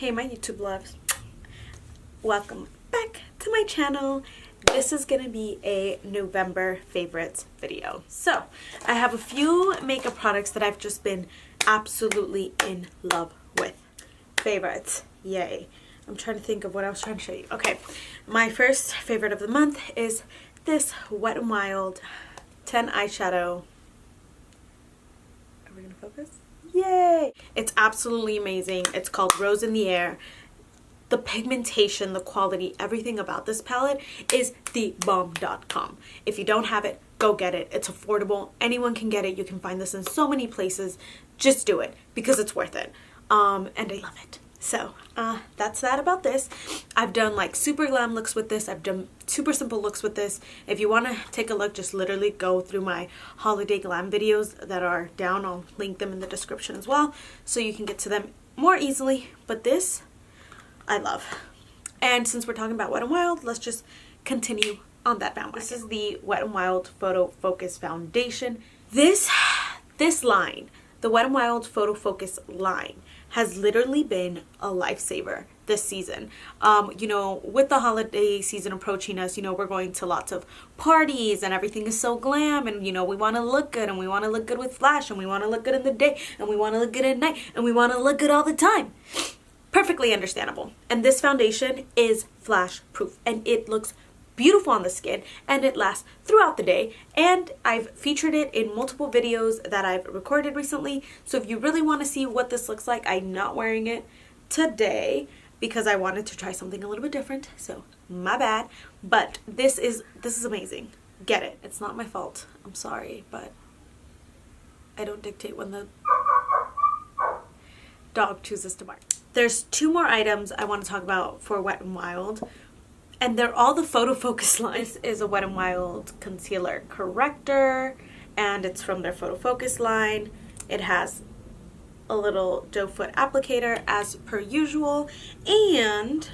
Hey my YouTube loves, welcome back to my channel. This is gonna be a November favorites video. So I have a few makeup products that I've just been absolutely in love with. Favorites, yay. I'm trying to think of what I was trying to show you. Okay, my first favorite of the month is this Wet n Wild 10 eyeshadow. Are we gonna focus? Yay! It's absolutely amazing. It's called Rose in the Air. The pigmentation, the quality, everything about this palette is thebomb.com. If you don't have it, go get it. It's affordable. Anyone can get it. You can find this in so many places. Just do it because it's worth it. And I love it. So that's that about this. I've done like super glam looks with this. I've done super simple looks with this. If you want to take a look, just literally go through my holiday glam videos that are down. I'll link them in the description as well so you can get to them more easily. But this I love. And since we're talking about Wet n Wild, let's just continue on that bandwagon. This is the Wet n Wild Photo Focus Foundation. This line, the Wet n Wild Photo Focus line, has literally been a lifesaver this season. You know, with the holiday season approaching us, you know, we're going to lots of parties and everything is so glam, and you know, we want to look good, and we want to look good with flash, and we want to look good in the day, and we want to look good at night, and we want to look good all the time. Perfectly understandable. And this foundation is flash proof and it looks beautiful on the skin and it lasts throughout the day, and I've featured it in multiple videos that I've recorded recently. So if you really want to see what this looks like, I'm not wearing it today because I wanted to try something a little bit different, so my bad. But this is amazing. Get it. It's not my fault. I'm sorry, but I don't dictate when the dog chooses to bark. There's two more items I want to talk about for Wet n Wild, and they're all the Photo Focus line. This is a Wet n Wild concealer corrector, and it's from their Photo Focus line. It has a little doe foot applicator as per usual, and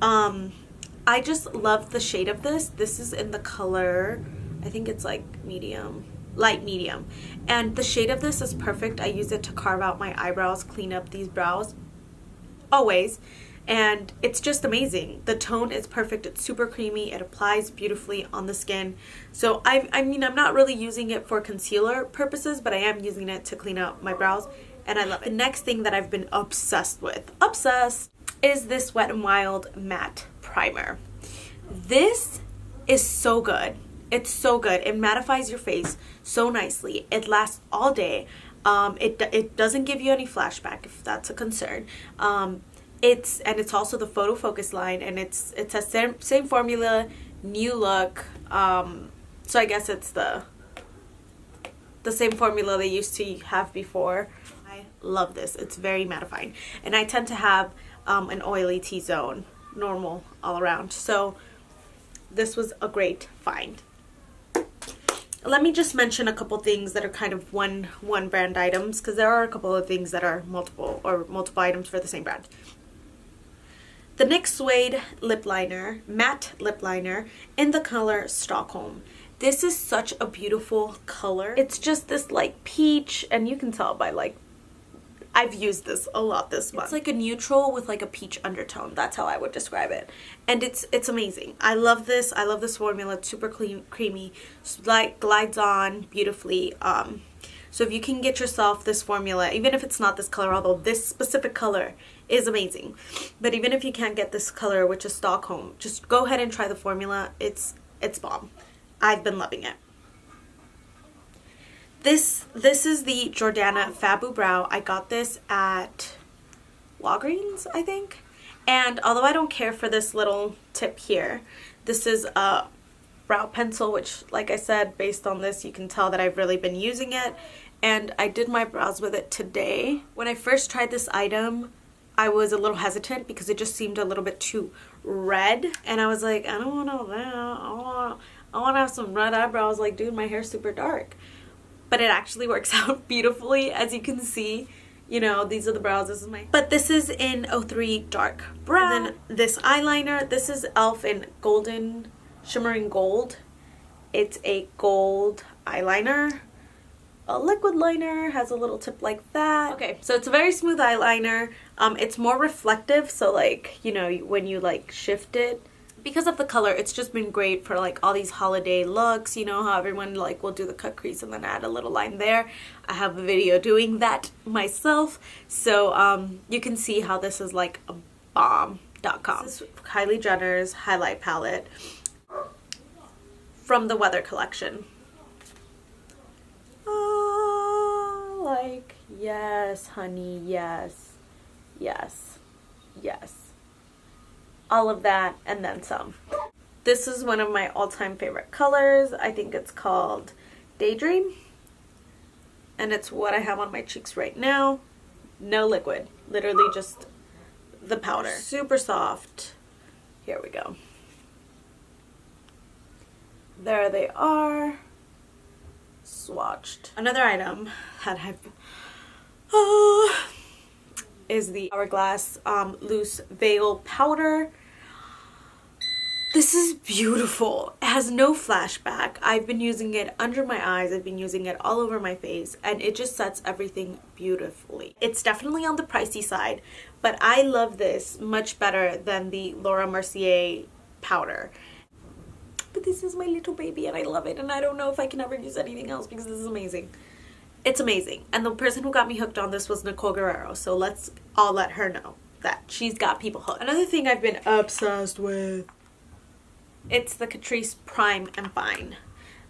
I just love the shade of this. This is in the color, I think it's like medium, light medium, and the shade of this is perfect. I use it to carve out my eyebrows, clean up these brows always, and it's just amazing. The tone is perfect. It's super creamy. It applies beautifully on the skin. So I mean, I'm not really using it for concealer purposes, but I am using it to clean up my brows, and I love it. The next thing that I've been obsessed with, is this Wet n Wild matte primer. This is so good. It's so good. It mattifies your face so nicely. It lasts all day. It doesn't give you any flashback if that's a concern. It's also the Photo Focus line, and it's a same formula, new look. So I guess it's the same formula they used to have before. I love this. It's very mattifying, and I tend to have an oily T-zone, normal all around. So this was a great find. Let me just mention a couple things that are kind of one brand items, because there are a couple of things that are multiple items for the same brand. The NYX Suede lip liner, matte lip liner in the color Stockholm. This is such a beautiful color. It's just this like peach, and you can tell by like, I've used this a lot this month. It's like a neutral with like a peach undertone. That's how I would describe it. And it's amazing. I love this. I love this formula. It's super creamy. Like glides on beautifully. So if you can get yourself this formula, even if it's not this color, although this specific color is amazing, but even if you can't get this color, which is Stockholm, just go ahead and try the formula. It's bomb. I've been loving it. This is the Jordana Fabu Brow. I got this at Walgreens, I think. And although I don't care for this little tip here, this is a brow pencil, which, like I said, based on this, you can tell that I've really been using it. And I did my brows with it today. When I first tried this item, I was a little hesitant because it just seemed a little bit too red. And I was like, I don't want all that. I want to have some red eyebrows. Like, dude, my hair's super dark. But it actually works out beautifully, as you can see. You know, these are the brows. This is my... But this is in 03 Dark Brown. And then this eyeliner. This is e.l.f. in Golden Shimmering Gold. It's a gold eyeliner. a liquid liner, has a little tip like that. Okay, so it's a very smooth eyeliner. It's more reflective, so like, you know, when you like shift it, because of the color, it's just been great for like all these holiday looks. You know how everyone like will do the cut crease and then add a little line there. I have a video doing that myself, so you can see how this is like a bomb.com. This is Kylie Jenner's highlight palette from the Weather collection. Like, yes, honey, yes, yes, yes. All of that and then some. This is one of my all-time favorite colors. I think it's called Daydream. And it's what I have on my cheeks right now. No liquid. Literally just the powder. Super soft. Here we go. There they are. Swatched. Another item that I've is the Hourglass Loose Veil Powder. This is beautiful. It has no flashback. I've been using it under my eyes. I've been using it all over my face, and it just sets everything beautifully. It's definitely on the pricey side, but I love this much better than the Laura Mercier powder. But this is my little baby and I love it, and I don't know if I can ever use anything else because this is amazing. It's amazing. And the person who got me hooked on this was Nicole Guerrero, so let's all let her know that she's got people hooked. Another thing I've been obsessed with, it's the Catrice Prime and Fine.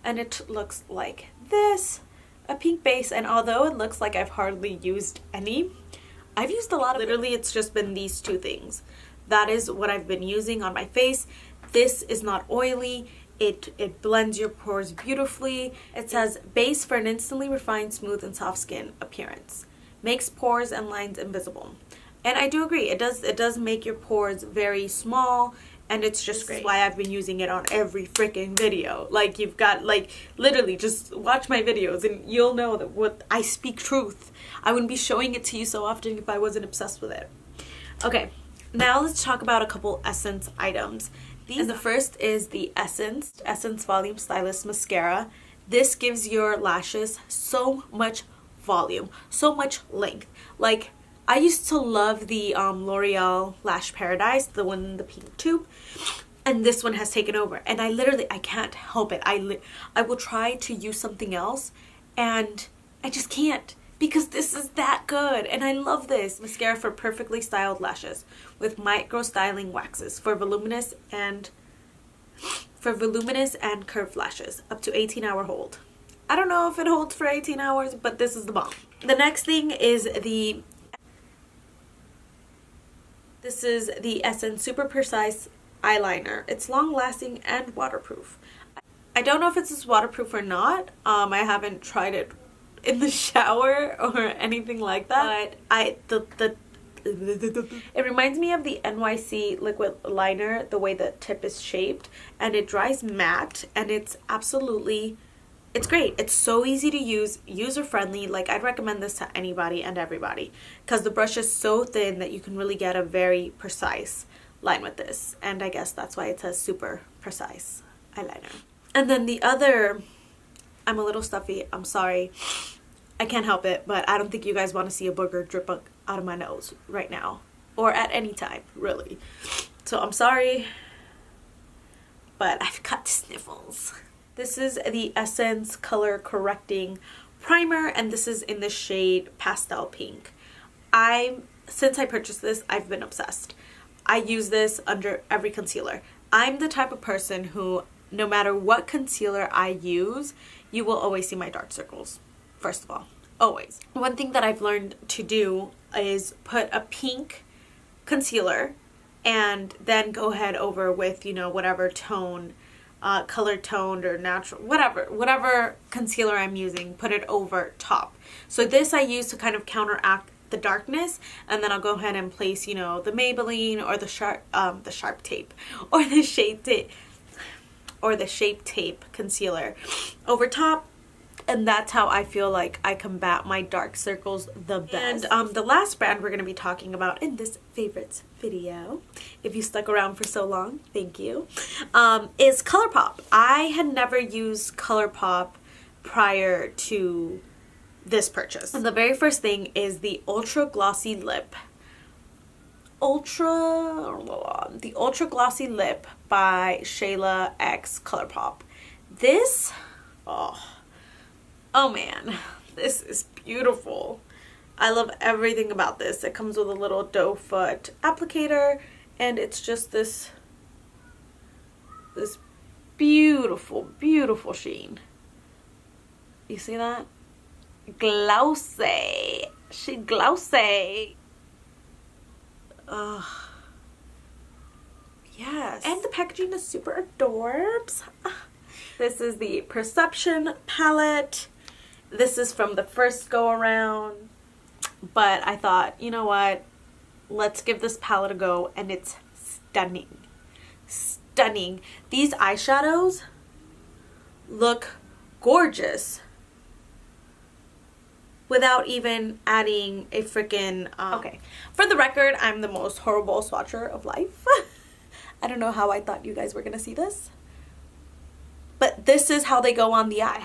And it looks like this, a pink base, and although it looks like I've hardly used any, I've used a lot of literally it's just been these two things. That is what I've been using on my face. This is not oily. It blends your pores beautifully. It says base for an instantly refined, smooth, and soft skin appearance. Makes pores and lines invisible. And I do agree. It does make your pores very small, and it's just great. This is why I've been using it on every freaking video. Like, you've got, like, literally just watch my videos and you'll know that what I speak truth. I wouldn't be showing it to you so often if I wasn't obsessed with it. Okay, now let's talk about a couple Essence items. And the first is the Essence Volume Stylist Mascara. This gives your lashes so much volume, so much length. Like, I used to love the L'Oreal Lash Paradise, the one in the pink tube, and this one has taken over. And I can't help it. I will try to use something else, and I just can't, because this is that good, and I love this. Mascara for perfectly styled lashes with micro styling waxes for voluminous and curved lashes, up to 18-hour hold. I don't know if it holds for 18 hours, but this is the bomb. The next thing is this is the Essence Super Precise Eyeliner. It's long-lasting and waterproof. I don't know if it's waterproof or not. I haven't tried it in the shower or anything like that. But it reminds me of the NYC liquid liner, the way the tip is shaped, and it dries matte, and it's great. It's so easy to use, user-friendly. Like, I'd recommend this to anybody and everybody because the brush is so thin that you can really get a very precise line with this. And I guess that's why it says super precise eyeliner. And then the other, I'm a little stuffy, I'm sorry. I can't help it, but I don't think you guys want to see a booger drip out of my nose right now. Or at any time, really. So I'm sorry, but I've got the sniffles. This is the Essence Color Correcting Primer, and this is in the shade Pastel Pink. Since I purchased this, I've been obsessed. I use this under every concealer. I'm the type of person who, no matter what concealer I use, you will always see my dark circles. First of all, always. One thing that I've learned to do is put a pink concealer and then go ahead over with, you know, whatever tone, color toned or natural, whatever concealer I'm using, put it over top. So this I use to kind of counteract the darkness, and then I'll go ahead and place, you know, the Maybelline or the Sharp Tape or the Shape Tape concealer over top. And that's how I feel like I combat my dark circles the best. And the last brand we're going to be talking about in this favorites video, if you stuck around for so long, thank you, is ColourPop. I had never used ColourPop prior to this purchase. And the very first thing is the Ultra Glossy Lip. The Ultra Glossy Lip by Shayla X Colourpop. This, oh man, this is beautiful. I love everything about this. It comes with a little doe foot applicator, and it's just this beautiful, beautiful sheen. You see that? Glossy. She glossy. Ugh. Yes. And the packaging is super adorbs. This is the Perception palette. This is from the first go around. But I thought, you know what? Let's give this palette a go. And it's stunning. Stunning. These eyeshadows look gorgeous without even adding a freaking okay, for the record, I'm the most horrible swatcher of life. I don't know how I thought you guys were gonna see this, but this is how they go on the eye.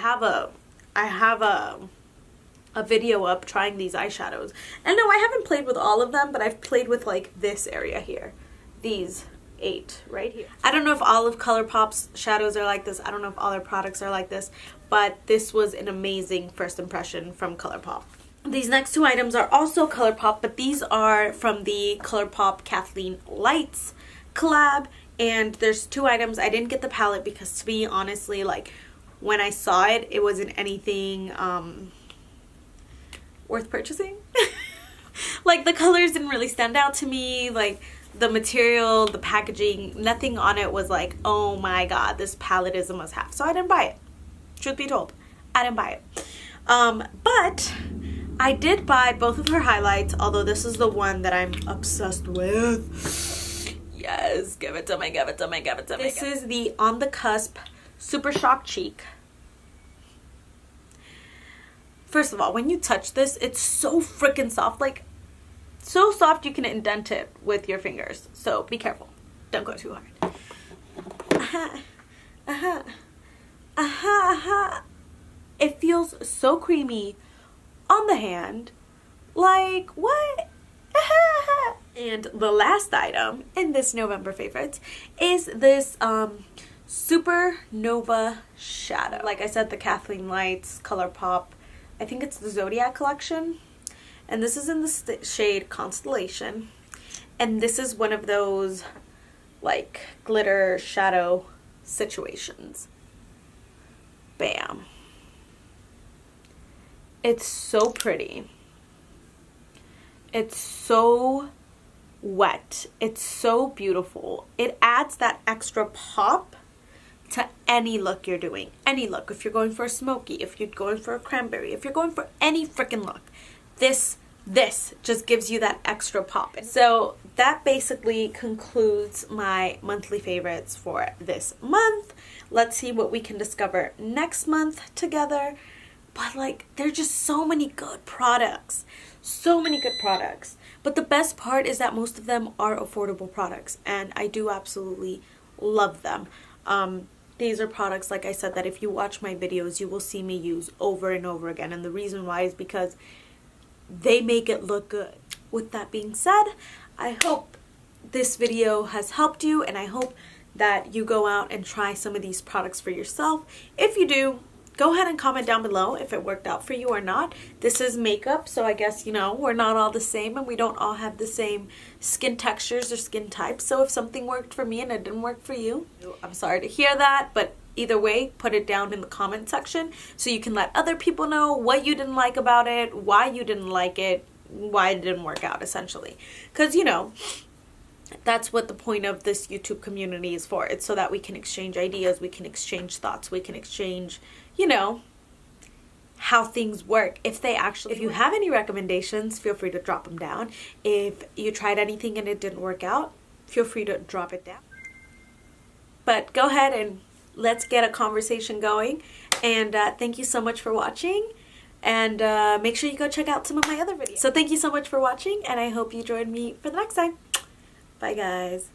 I have a video up trying these eyeshadows, and no, I haven't played with all of them, but I've played with like this area here, these 8 right here. I don't know if all of Colourpop's shadows are like this. I don't know if all their products are like this, but this was an amazing first impression from Colourpop. These next 2 items are also Colourpop, but these are from the Colourpop Kathleen Lights collab, and there's 2 items. I didn't get the palette because, to be honestly, like when I saw it, it wasn't anything worth purchasing. Like the colors didn't really stand out to me, like the material, the packaging, nothing on it was like, oh my god, this palette is a must-have. So I didn't buy it. Truth be told, I didn't buy it. But I did buy both of her highlights, although this is the one that I'm obsessed with. Yes, give it to me, give it to me, give it to me. This is the On the Cusp Super Shock Cheek. First of all, when you touch this, it's so freaking soft. Like, so soft you can indent it with your fingers. So be careful. Don't go too hard. It feels so creamy on the hand. Like, what? And the last item in this November favorites is this Supernova shadow. Like I said, the Kathleen Lights Colourpop, I think it's the Zodiac collection. And this is in the shade Constellation. And this is one of those like glitter shadow situations. Bam. It's so pretty. It's so wet. It's so beautiful. It adds that extra pop to any look you're doing. Any look. If you're going for a smoky, if you're going for a cranberry, if you're going for any freaking look, this just gives you that extra pop. So that basically concludes my monthly favorites for this month. Let's see what we can discover next month together. But like, there are just so many good products. So many good products. But the best part is that most of them are affordable products. And I do absolutely love them. These are products, like I said, that if you watch my videos, you will see me use over and over again. And the reason why is because they make it look good. With that being said, I hope this video has helped you, and I hope that you go out and try some of these products for yourself. If you do, go ahead and comment down below if it worked out for you or not. This is makeup, so I guess, you know, we're not all the same and we don't all have the same skin textures or skin types. So if something worked for me and it didn't work for you, I'm sorry to hear that, but either way, put it down in the comment section so you can let other people know what you didn't like about it, why you didn't like it, why it didn't work out, essentially. Because, you know, that's what the point of this YouTube community is for. It's so that we can exchange ideas, we can exchange thoughts, we can exchange, you know, how things work. If you have any recommendations, feel free to drop them down. If you tried anything and it didn't work out, feel free to drop it down. But go ahead and let's get a conversation going. And thank you so much for watching. And make sure you go check out some of my other videos. So thank you so much for watching, and I hope you join me for the next time. Bye, guys.